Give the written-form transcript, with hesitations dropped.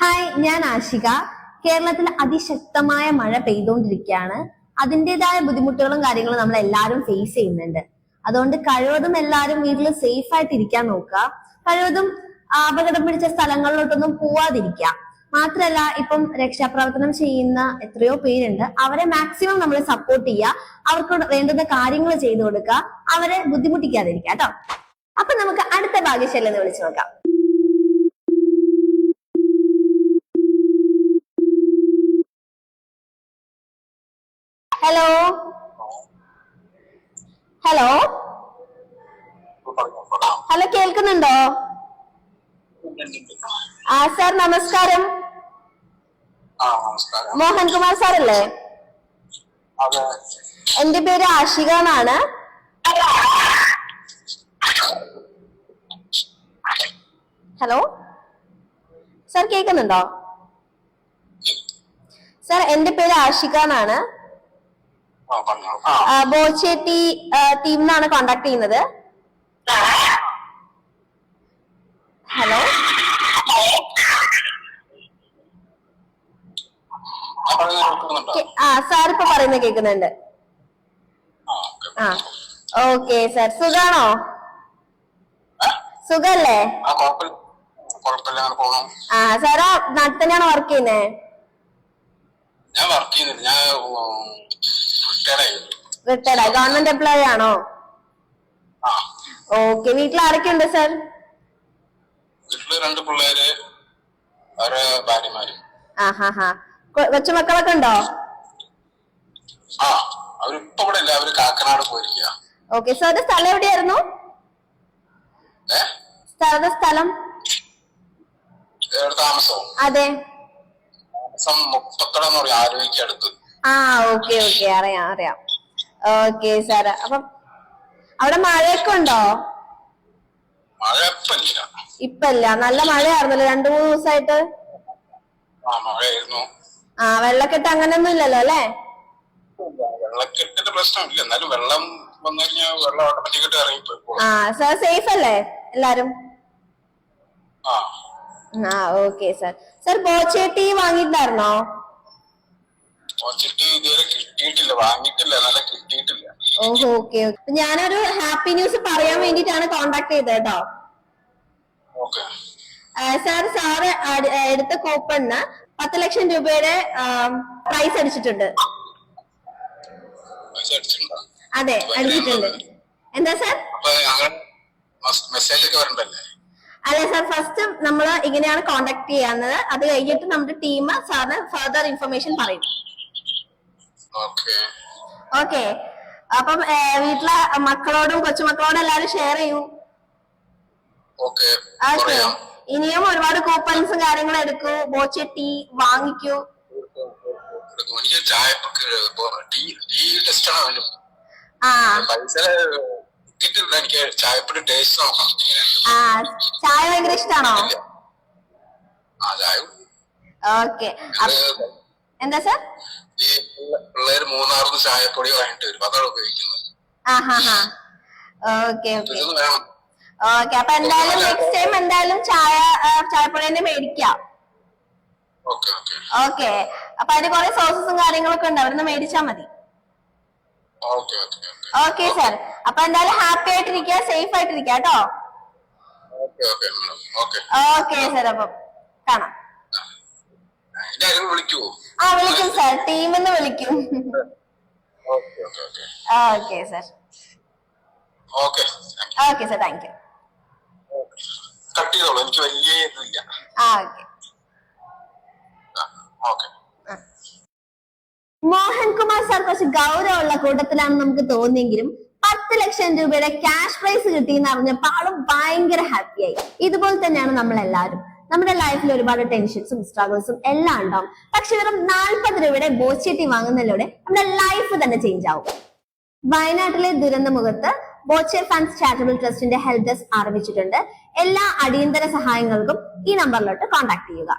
Hi, ഞാൻ ആഷിക. കേരളത്തിൽ അതിശക്തമായ മഴ പെയ്തുകൊണ്ടിരിക്കുകയാണ്. അതിൻ്റെതായ ബുദ്ധിമുട്ടുകളും കാര്യങ്ങളും നമ്മൾ എല്ലാവരും ഫേസ് ചെയ്യുന്നുണ്ട്. അതുകൊണ്ട് കഴിവതും എല്ലാവരും വീട്ടിൽ സേഫ് ആയിട്ട് ഇരിക്കാൻ നോക്കുക. കഴിവതും അപകടം പിടിച്ച സ്ഥലങ്ങളിലോട്ടൊന്നും പോവാതിരിക്കുക. മാത്രമല്ല, ഇപ്പം രക്ഷാപ്രവർത്തനം ചെയ്യുന്ന എത്രയോ പേരുണ്ട്. അവരെ മാക്സിമം നമ്മൾ സപ്പോർട്ട് ചെയ്യുക. അവർക്ക് വേണ്ടുന്ന കാര്യങ്ങൾ ചെയ്തു കൊടുക്കുക. അവരെ ബുദ്ധിമുട്ടിക്കാതിരിക്കുക കേട്ടോ. അപ്പൊ നമുക്ക് അടുത്ത ഭാഗ്യശാലിനെ വിളിച്ചു നോക്കാം. ഹലോ ഹലോ ഹലോ, കേൾക്കുന്നുണ്ടോ? സാർ നമസ്കാരം. മോഹൻകുമാർ സാർ അല്ലേ? എന്റെ പേര് ആഷിക എന്നാണ്. ഹലോ സാർ, കേൾക്കുന്നുണ്ടോ? സാർ, എന്റെ പേര് ആഷിക എന്നാണ്. ബോച്ചേട്ടി ടീമിനാണ് കോണ്ടാക്ട് ചെയ്യുന്നത്. ഹലോ സാർ ഇപ്പൊ പറയുന്നത് കേൾക്കുന്നുണ്ട്. ഓക്കെ സാർ, സുഖാണോ? സുഖല്ലേ? സാറാ നാട്ടിൽ തന്നെയാണോ വർക്ക് ചെയ്യുന്നേ? റിട്ടയർഡ് ഗവൺമെന്റ് എംപ്ലോയി ആണോ? ഓക്കെ. വീട്ടിൽ ആരൊക്കെ ഉണ്ട് സാർ? രണ്ട് പിള്ളേര്, ഭാര്യമാര്. കൊച്ചുമക്കളൊക്കെ ഉണ്ടോ? അവരിപ്പോ ഇവിടെ ഇല്ല, അവര് കാക്കനാട് പോയിരിക്കുക. ഓക്കെ. സാറിന്റെ സ്ഥലം എവിടെയായിരുന്നു? സ്ഥലം താമസം? അതെ, മുപ്പത്തടം എന്ന് പറയും, ആരോഗ്യക്ക് അടുത്ത്. ഓക്കെ ഓക്കെ, അറിയാം. ഓക്കെ സാർ, അപ്പം അവിടെ മഴയൊക്കെ ഉണ്ടോ? മഴ ഇപ്പല്ല, നല്ല മഴയായിരുന്നല്ലോ 2-3 ദിവസമായിട്ട്. മഴയായിരുന്നു. വെള്ളക്കെട്ട് അങ്ങനെയൊന്നും ഇല്ലല്ലോ അല്ലേ? വെള്ളക്കെട്ടിന്റെ പ്രശ്നമില്ല, എന്നാലും വെള്ളം വന്നു കഴിഞ്ഞാൽ വെള്ളം ഓട്ടോമാറ്റിക്കായിട്ട് ഇറങ്ങിപ്പോയി. സാർ സേഫ് അല്ലേ എല്ലാരും? Okay sir. സാർ, ബോച്ചേട്ടി വാങ്ങിയിട്ടുണ്ടായിരുന്നോ? ഓക്കെ. ഞാനൊരു ഹാപ്പി ന്യൂസ് പറയാൻ വേണ്ടിട്ടാണ് കോണ്ടാക്ട് ചെയ്തത് കേട്ടോ. സാറ് എടുത്ത കൂപ്പണിന് 10 ലക്ഷം രൂപയുടെ പ്രൈസ് അടിച്ചിട്ടുണ്ട്. അതെ, അടിച്ചിട്ടുണ്ട്. എന്താ സാർ? അല്ല സാർ, ഫസ്റ്റ് നമ്മൾ ഇങ്ങനെയാണ് കോണ്ടാക്ട് ചെയ്യാവുന്നത്. അത് കഴിഞ്ഞിട്ട് നമ്മുടെ ടീം സാറിന് ഫർദർ ഇൻഫർമേഷൻ പറയും. ഓക്കെ. അപ്പം വീട്ടിലെ മക്കളോടും കൊച്ചുമക്കളോടും എല്ലാരും ഷെയർ ചെയ്യൂ. ഓക്കെ. ഇനിയും ഒരുപാട് കൂപ്പൺസും കാര്യങ്ങളും എടുക്കൂ. ബോച്ചെട്ടി വാങ്ങിക്കൂ. ചായ ഭയങ്കര ഇഷ്ടാണോ? ഓക്കെ. എന്താ സാർ? ഈ പിള്ളേര് മൂന്നാറിന് ചായപ്പൊടി വാങ്ങിട്ട് വരും, അതാണ് ഉപയോഗിക്കുന്നത്. ഓക്കെ. അപ്പൊ എന്തായാലും നെക്സ്റ്റ് ടൈം എന്തായാലും ചായപ്പൊടി തന്നെ മേടിക്കാം. ഓക്കെ. അപ്പൊ അതിന് കുറെ സോസസും കാര്യങ്ങളൊക്കെ ഉണ്ട്, അവിടുന്ന് മേടിച്ചാ മതി. Okay sir. അപ്പൊ എന്തായാലും ഹാപ്പി ആയിട്ടിരിക്കുക, സേഫ് ആയിട്ടിരിക്കുക കേട്ടോ. ഓക്കെ സാർ, അപ്പൊ കാണാം. വിളിക്കും സാർ, ടീമിന്ന് വിളിക്കും. Okay sir. Okay sir, thank you. എനിക്ക് വലിയ ഇതില്ല. ഓക്കെ. മോഹൻകുമാർ സാർ കുറച്ച് ഗൗരവമുള്ള കൂട്ടത്തിലാണെന്ന് നമുക്ക് തോന്നിയെങ്കിലും 10 ലക്ഷം രൂപയുടെ ക്യാഷ് പ്രൈസ് കിട്ടിയെന്ന് അറിഞ്ഞപ്പോൾ ആളും ഭയങ്കര ഹാപ്പിയായി. ഇതുപോലെ തന്നെയാണ് നമ്മൾ എല്ലാവരും. നമ്മുടെ ലൈഫിൽ ഒരുപാട് ടെൻഷൻസും സ്ട്രഗിൾസും എല്ലാം ഉണ്ടാവും. പക്ഷെ വെറും 40 രൂപയുടെ ബോച്ചെട്ടി വാങ്ങുന്നതിലൂടെ നമ്മുടെ ലൈഫ് തന്നെ ചേഞ്ച് ആവും. വയനാട്ടിലെ ദുരന്തമുഖത്ത് ബോച്ചെ ഫണ്ട്സ് ചാരിറ്റബിൾ ട്രസ്റ്റിന്റെ ഹെൽപ്പ് ഡെസ്ക് ആരംഭിച്ചിട്ടുണ്ട്. എല്ലാ അടിയന്തര സഹായങ്ങൾക്കും ഈ നമ്പറിലോട്ട് കോൺടാക്ട് ചെയ്യുക.